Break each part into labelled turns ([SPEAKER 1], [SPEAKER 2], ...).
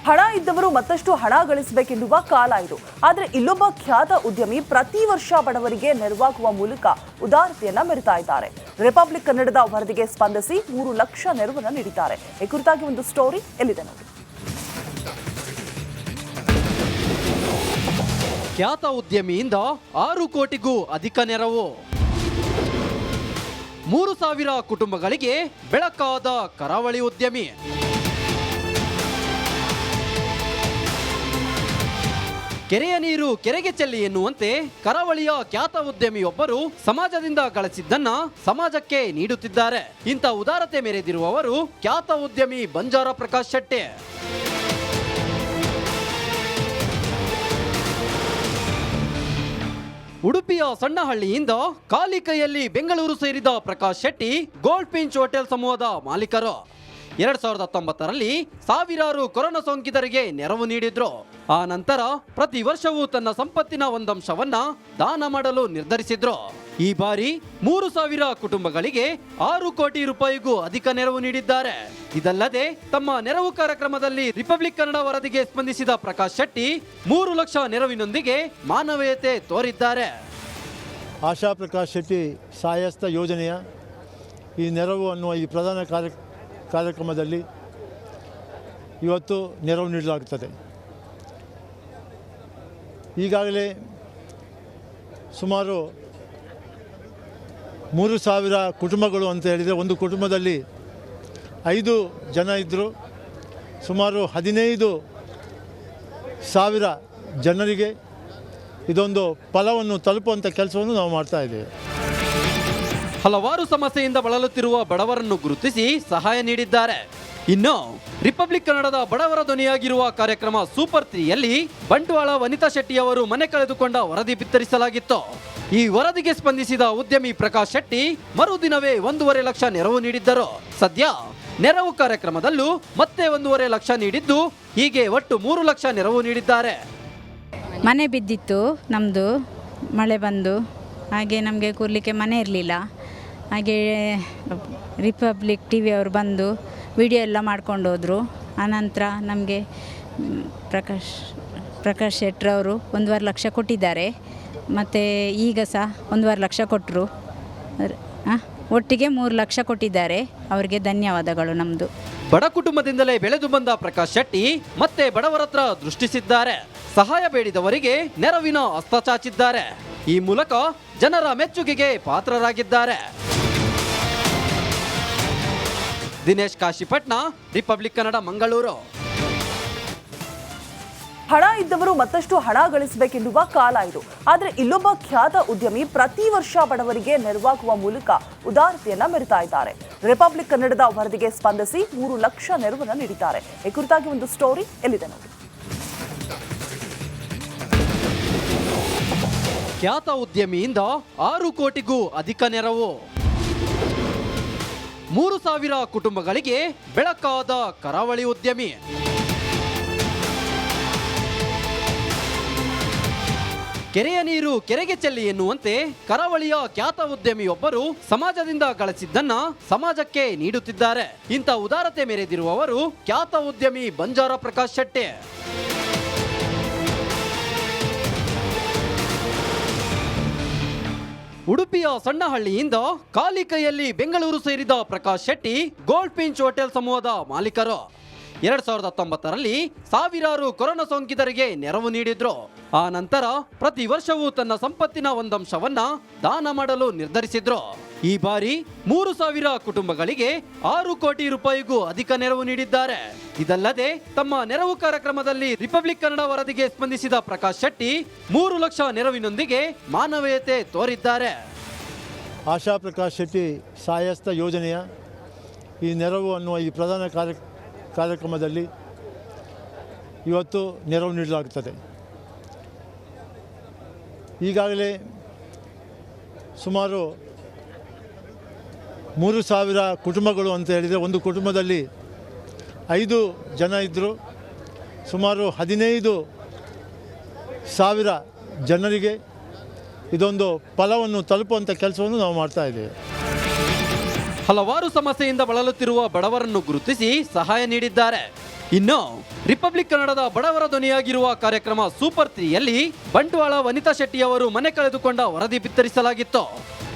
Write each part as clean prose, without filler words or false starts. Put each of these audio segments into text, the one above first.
[SPEAKER 1] ಹಣ ಇದ್ದವರು ಮತ್ತಷ್ಟು ಹಣ ಗಳಿಸಬೇಕೆನ್ನುವ ಕಾಲ ಇದು. ಆದರೆ ಇಲ್ಲೊಬ್ಬ ಖ್ಯಾತ ಉದ್ಯಮಿ ಪ್ರತಿ ವರ್ಷ ಬಡವರಿಗೆ ನೆರವಾಗುವ ಮೂಲಕ ಉದಾರತೆಯನ್ನ ಮೆರೆತಾ ಇದ್ದಾರೆ. ರಿಪಬ್ಲಿಕ್ ಕನ್ನಡದ ವರದಿಗೆ ಸ್ಪಂದಿಸಿ 3 ಲಕ್ಷ ನೆರವನ್ನು ನೀಡಿದ್ದಾರೆ. ಈ ಕುರಿತಾಗಿ ಒಂದು ಸ್ಟೋರಿ ಎಲ್ಲಿದೆ ನೋಡಿ.
[SPEAKER 2] ಖ್ಯಾತ ಉದ್ಯಮಿಯಿಂದ 6 ಕೋಟಿಗೂ ಅಧಿಕ ನೆರವು. 3,000 ಕುಟುಂಬಗಳಿಗೆ ಬೆಳಕಾದ ಕರಾವಳಿ ಉದ್ಯಮಿ. ಕೆರೆಯ ನೀರು ಕೆರೆಗೆ ಚೆಲ್ಲಿ ಎನ್ನುವಂತೆ ಕರಾವಳಿಯ ಖ್ಯಾತ ಉದ್ಯಮಿಯೊಬ್ಬರು ಸಮಾಜದಿಂದ ಗಳಿಸಿದ್ದನ್ನ ಸಮಾಜಕ್ಕೆ ನೀಡುತ್ತಿದ್ದಾರೆ. ಇಂಥ ಉದಾರತೆ ಮೆರೆದಿರುವವರು ಖ್ಯಾತ ಉದ್ಯಮಿ ಬಂಜಾರ ಪ್ರಕಾಶ್ ಶೆಟ್ಟಿ. ಉಡುಪಿಯ ಸಣ್ಣಹಳ್ಳಿಯಿಂದ ಖಾಲಿ ಕೈಯಲ್ಲಿ ಬೆಂಗಳೂರು ಸೇರಿದ Prakash Shetty gold pinch hotel ಸಮೂಹದ ಮಾಲೀಕರು. 2019ರಲ್ಲಿ ಸಾವಿರಾರು ಕೊರೋನಾ ಸೋಂಕಿತರಿಗೆ ನೆರವು ನೀಡಿದ್ರು. ಆ ನಂತರ ಪ್ರತಿ ವರ್ಷವೂ ತನ್ನ ಸಂಪತ್ತಿನ ಒಂದಂಶವನ್ನ ದಾನ ಮಾಡಲು ನಿರ್ಧರಿಸಿದ್ರು. ಈ ಬಾರಿ 3,000 ಕುಟುಂಬಗಳಿಗೆ 6 ಕೋಟಿ ರೂಪಾಯಿಗೂ ಅಧಿಕ ನೆರವು ನೀಡಿದ್ದಾರೆ. ಇದಲ್ಲದೆ ತಮ್ಮ ನೆರವು ಕಾರ್ಯಕ್ರಮದಲ್ಲಿ ರಿಪಬ್ಲಿಕ್ ಕನ್ನಡ ವರದಿಗೆ ಸ್ಪಂದಿಸಿದ ಪ್ರಕಾಶ್ ಶೆಟ್ಟಿ 3 ಲಕ್ಷ ನೆರವಿನೊಂದಿಗೆ ಮಾನವೀಯತೆ ತೋರಿದ್ದಾರೆ.
[SPEAKER 3] ಆಶಾ ಪ್ರಕಾಶ್ ಶೆಟ್ಟಿ ಸಹಾಯಸ್ತ ಯೋಜನೆಯ ಈ ನೆರವು ಅನ್ನುವ ಈ ಪ್ರಧಾನ ಕಾರ್ಯಕ್ರಮದಲ್ಲಿ ಇವತ್ತು ನೆರವು ನೀಡಲಾಗುತ್ತದೆ. ಈಗಾಗಲೇ ಸುಮಾರು 3,000 ಕುಟುಂಬಗಳು ಅಂತ ಹೇಳಿದರೆ, ಒಂದು ಕುಟುಂಬದಲ್ಲಿ 5 ಜನ ಇದ್ದರು. ಸುಮಾರು 15,000 ಜನರಿಗೆ ಇದೊಂದು ಫಲವನ್ನು ತಲುಪುವಂಥ ಕೆಲಸವನ್ನು ನಾವು ಮಾಡ್ತಾ ಇದ್ದೇವೆ.
[SPEAKER 2] ಹಲವಾರು ಸಮಸ್ಯೆಯಿಂದ ಬಳಲುತ್ತಿರುವ ಬಡವರನ್ನು ಗುರುತಿಸಿ ಸಹಾಯ ನೀಡಿದ್ದಾರೆ. ಇನ್ನು ರಿಪಬ್ಲಿಕ್ ಕನ್ನಡದ ಬಡವರ ಧ್ವನಿಯಾಗಿರುವ ಕಾರ್ಯಕ್ರಮ ಸೂಪರ್ 3ಯಲ್ಲಿ ಬಂಟ್ವಾಳ ವನಿತಾ ಶೆಟ್ಟಿ ಅವರು ಮನೆ ಕಳೆದುಕೊಂಡ ವರದಿ ಬಿತ್ತರಿಸಲಾಗಿತ್ತು. ಈ ವರದಿಗೆ ಸ್ಪಂದಿಸಿದ ಉದ್ಯಮಿ ಪ್ರಕಾಶ್ ಶೆಟ್ಟಿ ಮರುದಿನವೇ 1.5 ಲಕ್ಷ ನೆರವು ನೀಡಿದ್ದರು. ಸದ್ಯ ನೆರವು ಕಾರ್ಯಕ್ರಮದಲ್ಲೂ ಮತ್ತೆ 1.5 ಲಕ್ಷ ನೀಡಿದ್ದು, ಹೀಗೆ ಒಟ್ಟು 3 ಲಕ್ಷ ನೆರವು ನೀಡಿದ್ದಾರೆ.
[SPEAKER 4] ಮನೆ ಬಿದ್ದಿತ್ತು, ನಮ್ಮದು ಮಳೆ ಬಂದು, ಹಾಗೆ ನಮಗೆ ಕೂರ್ಲಿಕ್ಕೆ ಮನೆ ಇರಲಿಲ್ಲ. ಹಾಗೆ ರಿಪಬ್ಲಿಕ್ ಟಿ ವಿ ಅವರು ಬಂದು ವಿಡಿಯೋ ಎಲ್ಲ ಮಾಡ್ಕೊಂಡು ಹೋದರು. ಆನಂತರ ನಮಗೆ ಪ್ರಕಾಶ್ ಶೆಟ್ರವರು 1.5 ಲಕ್ಷ ಕೊಟ್ಟಿದ್ದಾರೆ. ಮತ್ತು ಈಗ ಸಹ 1.5 ಲಕ್ಷ ಕೊಟ್ಟರು. ಒಟ್ಟಿಗೆ 3 ಲಕ್ಷ ಕೊಟ್ಟಿದ್ದಾರೆ. ಅವರಿಗೆ ಧನ್ಯವಾದಗಳು. ನಮ್ಮದು
[SPEAKER 2] ಬಡ ಕುಟುಂಬದಿಂದಲೇ ಬೆಳೆದು ಬಂದ ಪ್ರಕಾಶ್ ಶೆಟ್ಟಿ ಮತ್ತೆ ಬಡವರ ಹತ್ರ ದೃಷ್ಟಿಸಿದ್ದಾರೆ. ಸಹಾಯ ಬೇಡಿದವರಿಗೆ ನೆರವಿನ ಹಸ್ತ ಚಾಚಿದ್ದಾರೆ. ಈ ಮೂಲಕ ಜನರ ಮೆಚ್ಚುಗೆಗೆ ಪಾತ್ರರಾಗಿದ್ದಾರೆ. ದಿನೇಶ್ ಕಾಶಿಪಟ್ನ, ರಿಪಬ್ಲಿಕ್ ಕನ್ನಡ, ಮಂಗಳೂರು.
[SPEAKER 1] ಹಣ ಇದ್ದವರು ಮತ್ತಷ್ಟು ಹಣ ಗಳಿಸಬೇಕೆನ್ನುವ ಕಾಲ ಇದು. ಆದರೆ ಇಲ್ಲೊಬ್ಬ ಖ್ಯಾತ ಉದ್ಯಮಿ ಪ್ರತಿ ವರ್ಷ ಬಡವರಿಗೆ ನೆರವಾಗುವ ಮೂಲಕ ಉದಾರತೆಯನ್ನ ಮೆರೆತಾ ಇದ್ದಾರೆ. ರಿಪಬ್ಲಿಕ್ ಕನ್ನಡದ ವರದಿಗೆ ಸ್ಪಂದಿಸಿ 3 ಲಕ್ಷ ನೆರವನ್ನು ನೀಡಿದ್ದಾರೆ. ಈ ಕುರಿತಾಗಿ ಒಂದು ಸ್ಟೋರಿ ಎಲ್ಲಿದೆ ನೋಡಿ.
[SPEAKER 2] ಖ್ಯಾತ ಉದ್ಯಮಿಯಿಂದ 6 ಕೋಟಿಗೂ ಅಧಿಕ ನೆರವು. 3,000 ಕುಟುಂಬಗಳಿಗೆ ಬೆಳಕಾದ ಕರಾವಳಿ ಉದ್ಯಮಿ. ಕೆರೆಯ ನೀರು ಕೆರೆಗೆ ಚೆಲ್ಲಿ ಎನ್ನುವಂತೆ ಕರಾವಳಿಯ ಖ್ಯಾತ ಉದ್ಯಮಿಯೊಬ್ಬರು ಸಮಾಜದಿಂದ ಗಳಿಸಿದ್ದನ್ನ ಸಮಾಜಕ್ಕೆ ನೀಡುತ್ತಿದ್ದಾರೆ. ಇಂಥ ಉದಾರತೆ ಮೆರೆದಿರುವವರು ಖ್ಯಾತ ಉದ್ಯಮಿ ಬಂಜಾರ ಪ್ರಕಾಶ್ ಶೆಟ್ಟಿ. ಉಡುಪಿಯ ಸಣ್ಣಹಳ್ಳಿಯಿಂದ ಖಾಲಿ ಕೈಯಲ್ಲಿ ಬೆಂಗಳೂರು ಸೇರಿದ Prakash Shetty gold pinch hotel ಸಮೂಹದ ಮಾಲೀಕರು. 2019ರಲ್ಲಿ ಸಾವಿರಾರು ಕೊರೋನಾ ಸೋಂಕಿತರಿಗೆ ನೆರವು ನೀಡಿದ್ರು. ಆ ನಂತರ ಪ್ರತಿ ವರ್ಷವೂ ತನ್ನ ಸಂಪತ್ತಿನ ಒಂದಂಶವನ್ನ ದಾನ ಮಾಡಲು ನಿರ್ಧರಿಸಿದ್ರು. ಈ ಬಾರಿ 3,000 ಕುಟುಂಬಗಳಿಗೆ 6 ಕೋಟಿ ರೂಪಾಯಿಗೂ ಅಧಿಕ ನೆರವು ನೀಡಿದ್ದಾರೆ. ಇದಲ್ಲದೆ ತಮ್ಮ ನೆರವು ಕಾರ್ಯಕ್ರಮದಲ್ಲಿ ರಿಪಬ್ಲಿಕ್ ಕನ್ನಡ ವರದಿಗೆ ಸ್ಪಂದಿಸಿದ ಪ್ರಕಾಶ್ ಶೆಟ್ಟಿ 3 ಲಕ್ಷ ನೆರವಿನೊಂದಿಗೆ ಮಾನವೀಯತೆ ತೋರಿದ್ದಾರೆ.
[SPEAKER 3] ಆಶಾ ಪ್ರಕಾಶ್ ಶೆಟ್ಟಿ ಸಹಾಯಸ್ತ ಯೋಜನೆಯ ಈ ನೆರವು ಅನ್ನುವ ಈ ಪ್ರಧಾನ ಕಾರ್ಯಕ್ರಮದಲ್ಲಿ ಇವತ್ತು ನೆರವು ನೀಡಲಾಗುತ್ತದೆ. ಈಗಾಗಲೇ ಸುಮಾರು 3,000 ಕುಟುಂಬಗಳು ಅಂತ ಹೇಳಿದರೆ, ಒಂದು ಕುಟುಂಬದಲ್ಲಿ 5 ಜನ ಇದ್ದರು. ಸುಮಾರು 15,000 ಜನರಿಗೆ ಇದೊಂದು ಫಲವನ್ನು ತಲುಪುವಂಥ ಕೆಲಸವನ್ನು ನಾವು ಮಾಡ್ತಾ ಇದ್ದೇವೆ.
[SPEAKER 2] ಹಲವಾರು ಸಮಸ್ಯೆಯಿಂದ ಬಳಲುತ್ತಿರುವ ಬಡವರನ್ನು ಗುರುತಿಸಿ ಸಹಾಯ ನೀಡಿದ್ದಾರೆ. ಇನ್ನು ರಿಪಬ್ಲಿಕ್ ಕನ್ನಡದ ಬಡವರ ಧ್ವನಿಯಾಗಿರುವ ಕಾರ್ಯಕ್ರಮ ಸೂಪರ್ 3ಯಲ್ಲಿ ಬಂಟ್ವಾಳ ವನಿತಾ ಶೆಟ್ಟಿ ಅವರು ಮನೆ ಕಳೆದುಕೊಂಡ ವರದಿ ಬಿತ್ತರಿಸಲಾಗಿತ್ತು.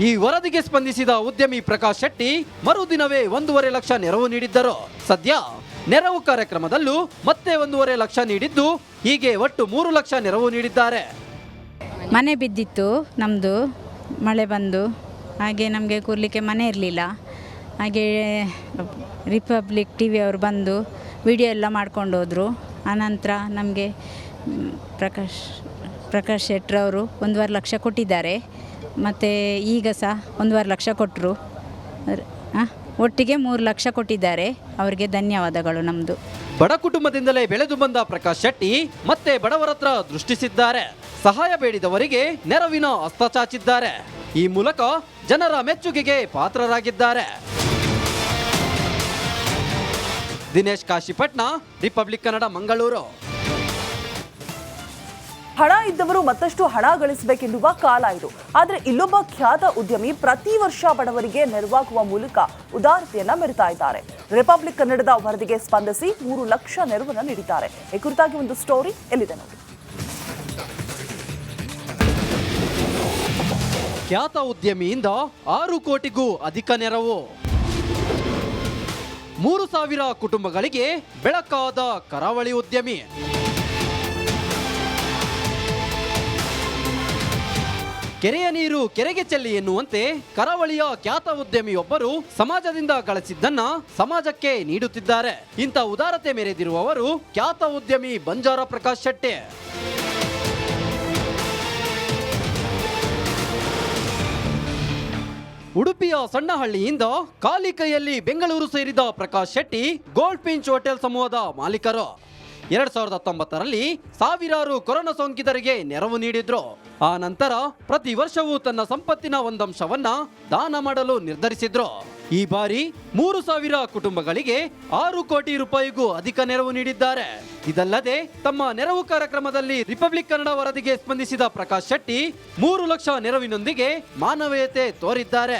[SPEAKER 2] ಈ ವರದಿಗೆ ಸ್ಪಂದಿಸಿದ ಉದ್ಯಮಿ ಪ್ರಕಾಶ್ ಶೆಟ್ಟಿ ಮರುದಿನವೇ 1.5 ಲಕ್ಷ ನೆರವು ನೀಡಿದ್ದರು. ಸದ್ಯ ನೆರವು ಕಾರ್ಯಕ್ರಮದಲ್ಲೂ ಮತ್ತೆ 1.5 ಲಕ್ಷ ನೀಡಿದ್ದು ಹೀಗೆ ಒಟ್ಟು 3 ಲಕ್ಷ ನೆರವು ನೀಡಿದ್ದಾರೆ.
[SPEAKER 4] ಮನೆ ಬಿದ್ದಿತ್ತು ನಮ್ಮದು, ಮಳೆ ಬಂದು, ಹಾಗೆ ನಮಗೆ ಕೂರಲಿಕ್ಕೆ ಮನೆ ಇರಲಿಲ್ಲ. ಹಾಗೆ ರಿಪಬ್ಲಿಕ್ ಟಿ ವಿ ಅವರು ಬಂದು ವಿಡಿಯೋ ಎಲ್ಲ ಮಾಡ್ಕೊಂಡು ಹೋದರು. ಆನಂತರ ನಮಗೆ ಪ್ರಕಾಶ್ ಶೆಟ್ರವರು 1.5 ಲಕ್ಷ ಕೊಟ್ಟಿದ್ದಾರೆ. ಮತ್ತು ಈಗ ಸಹ 1.5 ಲಕ್ಷ ಕೊಟ್ಟರು. ಒಟ್ಟಿಗೆ 3 ಲಕ್ಷ ಕೊಟ್ಟಿದ್ದಾರೆ. ಅವರಿಗೆ ಧನ್ಯವಾದಗಳು. ನಮ್ಮದು
[SPEAKER 2] ಬಡ ಕುಟುಂಬದಿಂದಲೇ ಬೆಳೆದು ಬಂದ ಪ್ರಕಾಶ್ ಶೆಟ್ಟಿ ಮತ್ತೆ ಬಡವರ ಹತ್ರ ದೃಷ್ಟಿಸಿದ್ದಾರೆ. ಸಹಾಯ ಬೇಡಿದವರಿಗೆ ನೆರವಿನ ಹಸ್ತ ಚಾಚಿದ್ದಾರೆ. ಈ ಮೂಲಕ ಜನರ ಮೆಚ್ಚುಗೆಗೆ ಪಾತ್ರರಾಗಿದ್ದಾರೆ. ದಿನೇಶ್ ಕಾಶಿಪಟ್ನ, ರಿಪಬ್ಲಿಕ್ ಕನ್ನಡ, ಮಂಗಳೂರು.
[SPEAKER 1] ಹಣ ಇದ್ದವರು ಮತ್ತಷ್ಟು ಹಣ ಗಳಿಸಬೇಕೆನ್ನುವ ಕಾಲ ಇದು. ಆದರೆ ಇಲ್ಲೊಬ್ಬ ಖ್ಯಾತ ಉದ್ಯಮಿ ಪ್ರತಿ ವರ್ಷ ಬಡವರಿಗೆ ನೆರವಾಗುವ ಮೂಲಕ ಉದಾರತೆಯನ್ನ ಮೆರೆತಾ ಇದ್ದಾರೆ. ರಿಪಬ್ಲಿಕ್ ಕನ್ನಡದ ವರದಿಗೆ ಸ್ಪಂದಿಸಿ 3 ಲಕ್ಷ ನೆರವನ್ನು ನೀಡಿದ್ದಾರೆ. ಈ ಕುರಿತಾಗಿ ಒಂದು ಸ್ಟೋರಿ ಎಲ್ಲಿದೆ ನೋಡಿ.
[SPEAKER 2] ಖ್ಯಾತ ಉದ್ಯಮಿಯಿಂದ 6 ಕೋಟಿಗೂ ಅಧಿಕ ನೆರವು. 3,000 ಕುಟುಂಬಗಳಿಗೆ ಬೆಳಕಾದ ಕರಾವಳಿ ಉದ್ಯಮಿ. ಕೆರೆಯ ನೀರು ಕೆರೆಗೆ ಚೆಲ್ಲಿ ಎನ್ನುವಂತೆ ಕರಾವಳಿಯ ಖ್ಯಾತ ಉದ್ಯಮಿಯೊಬ್ಬರು ಸಮಾಜದಿಂದ ಗಳಿಸಿದ್ದನ್ನ ಸಮಾಜಕ್ಕೆ ನೀಡುತ್ತಿದ್ದಾರೆ. ಇಂಥ ಉದಾರತೆ ಮೆರೆದಿರುವವರು ಖ್ಯಾತ ಉದ್ಯಮಿ ಬಂಜಾರ ಪ್ರಕಾಶ್ ಶೆಟ್ಟಿ. ಉಡುಪಿಯ ಸಣ್ಣಹಳ್ಳಿಯಿಂದ ಖಾಲಿ ಕೈಯಲ್ಲಿ ಬೆಂಗಳೂರು ಸೇರಿದ Prakash Shetty gold pinch hotel ಸಮೂಹದ ಮಾಲೀಕರು. 2019ರಲ್ಲಿ ಸಾವಿರಾರು ಕೊರೋನಾ ಸೋಂಕಿತರಿಗೆ ನೆರವು ನೀಡಿದ್ರು. ಆ ನಂತರ ಪ್ರತಿ ವರ್ಷವೂ ತನ್ನ ಸಂಪತ್ತಿನ ಒಂದಂಶವನ್ನ ದಾನ ಮಾಡಲು ನಿರ್ಧರಿಸಿದ್ರು. ಈ ಬಾರಿ 3,000 ಕುಟುಂಬಗಳಿಗೆ 6 ಕೋಟಿ ರೂಪಾಯಿಗೂ ಅಧಿಕ ನೆರವು ನೀಡಿದ್ದಾರೆ. ಇದಲ್ಲದೆ ತಮ್ಮ ನೆರವು ಕಾರ್ಯಕ್ರಮದಲ್ಲಿ ರಿಪಬ್ಲಿಕ್ ಕನ್ನಡ ವರದಿಗೆ ಸ್ಪಂದಿಸಿದ ಪ್ರಕಾಶ್ ಶೆಟ್ಟಿ 3 ಲಕ್ಷ ನೆರವಿನೊಂದಿಗೆ ಮಾನವೀಯತೆ ತೋರಿದ್ದಾರೆ.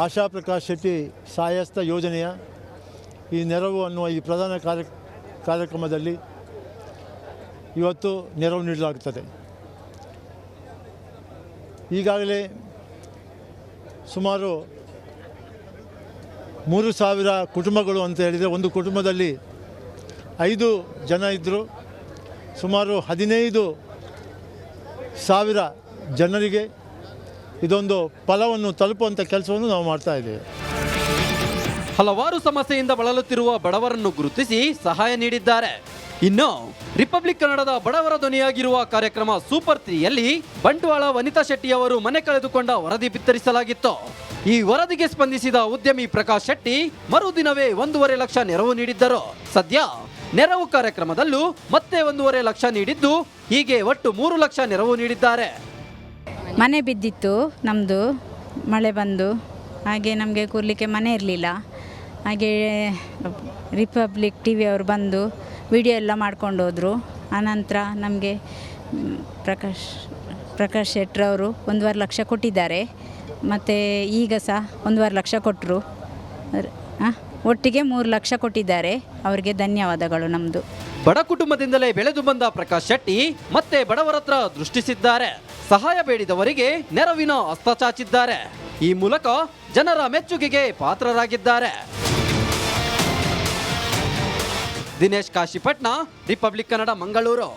[SPEAKER 3] ಆಶಾ ಪ್ರಕಾಶ್ ಶೆಟ್ಟಿ ಸಹಾಯಸ್ತ ಯೋಜನೆಯ ಈ ನೆರವು ಅನ್ನುವ ಈ ಪ್ರಧಾನ ಕಾರ್ಯಕ್ರಮದಲ್ಲಿ ಇವತ್ತು ನೆರವು ನೀಡಲಾಗುತ್ತದೆ. ಈಗಾಗಲೇ ಸುಮಾರು 3,000 ಕುಟುಂಬಗಳು ಅಂತ ಹೇಳಿದರೆ, ಒಂದು ಕುಟುಂಬದಲ್ಲಿ 5 ಜನ ಇದ್ದರು. ಸುಮಾರು 15,000 ಜನರಿಗೆ ಇದೊಂದು ಫಲವನ್ನು ತಲುಪುವಂಥ ಕೆಲಸವನ್ನು ನಾವು ಮಾಡ್ತಾ ಇದ್ದೇವೆ.
[SPEAKER 2] ಹಲವಾರು ಸಮಸ್ಯೆಯಿಂದ ಬಳಲುತ್ತಿರುವ ಬಡವರನ್ನು ಗುರುತಿಸಿ ಸಹಾಯ ನೀಡಿದ್ದಾರೆ. ಇನ್ನು ರಿಪಬ್ಲಿಕ್ ಕನ್ನಡದ ಬಡವರ ಧ್ವನಿಯಾಗಿರುವ ಕಾರ್ಯಕ್ರಮ ಸೂಪರ್ 3ಯಲ್ಲಿ ಬಂಟ್ವಾಳ ವನಿತಾ ಶೆಟ್ಟಿ ಅವರು ಮನೆ ಕಳೆದುಕೊಂಡ ವರದಿ ಬಿತ್ತರಿಸಲಾಗಿತ್ತು. ಈ ವರದಿಗೆ ಸ್ಪಂದಿಸಿದ ಉದ್ಯಮಿ ಪ್ರಕಾಶ್ ಶೆಟ್ಟಿ ಮರುದಿನವೇ 1.5 ಲಕ್ಷ ನೆರವು ನೀಡಿದ್ದರು. ಸದ್ಯ ನೆರವು ಕಾರ್ಯಕ್ರಮದಲ್ಲೂ ಮತ್ತೆ 1.5 ಲಕ್ಷ ನೀಡಿದ್ದು ಹೀಗೆ ಒಟ್ಟು 3 ಲಕ್ಷ ನೆರವು ನೀಡಿದ್ದಾರೆ.
[SPEAKER 4] ಮನೆ ಬಿದ್ದಿತ್ತು ನಮ್ಮದು, ಮಳೆ ಬಂದು, ಹಾಗೆ ನಮಗೆ ಕೂರಲಿಕ್ಕೆ ಮನೆ ಇರಲಿಲ್ಲ. ಹಾಗೆ ರಿಪಬ್ಲಿಕ್ ಟಿ ವಿ ಅವರು ಬಂದು ವಿಡಿಯೋ ಎಲ್ಲ ಮಾಡ್ಕೊಂಡು ಹೋದರು. ಆನಂತರ ನಮಗೆ ಪ್ರಕಾಶ್ ಶೆಟ್ರವರು 1.5 ಲಕ್ಷ ಕೊಟ್ಟಿದ್ದಾರೆ. ಮತ್ತು ಈಗ ಸಹ 1.5 ಲಕ್ಷ ಕೊಟ್ಟರು. ಒಟ್ಟಿಗೆ 3 ಲಕ್ಷ ಕೊಟ್ಟಿದ್ದಾರೆ. ಅವರಿಗೆ ಧನ್ಯವಾದಗಳು. ನಮ್ಮದು
[SPEAKER 2] ಬಡ ಕುಟುಂಬದಿಂದಲೇ ಬೆಳೆದು ಬಂದ ಪ್ರಕಾಶ್ ಶೆಟ್ಟಿ ಮತ್ತೆ ಬಡವರ ಹತ್ರ ದೃಷ್ಟಿಸಿದ್ದಾರೆ. ಸಹಾಯ ಬೇಡಿದವರಿಗೆ ನೆರವಿನ ಹಸ್ತ ಚಾಚಿದ್ದಾರೆ. ಈ ಮೂಲಕ ಜನರ ಮೆಚ್ಚುಗೆಗೆ ಪಾತ್ರರಾಗಿದ್ದಾರೆ. ದಿನೇಶ್ ಕಾಶಿಪಟ್ನ, ರಿಪಬ್ಲಿಕ್ ಕನ್ನಡ, ಮಂಗಳೂರು.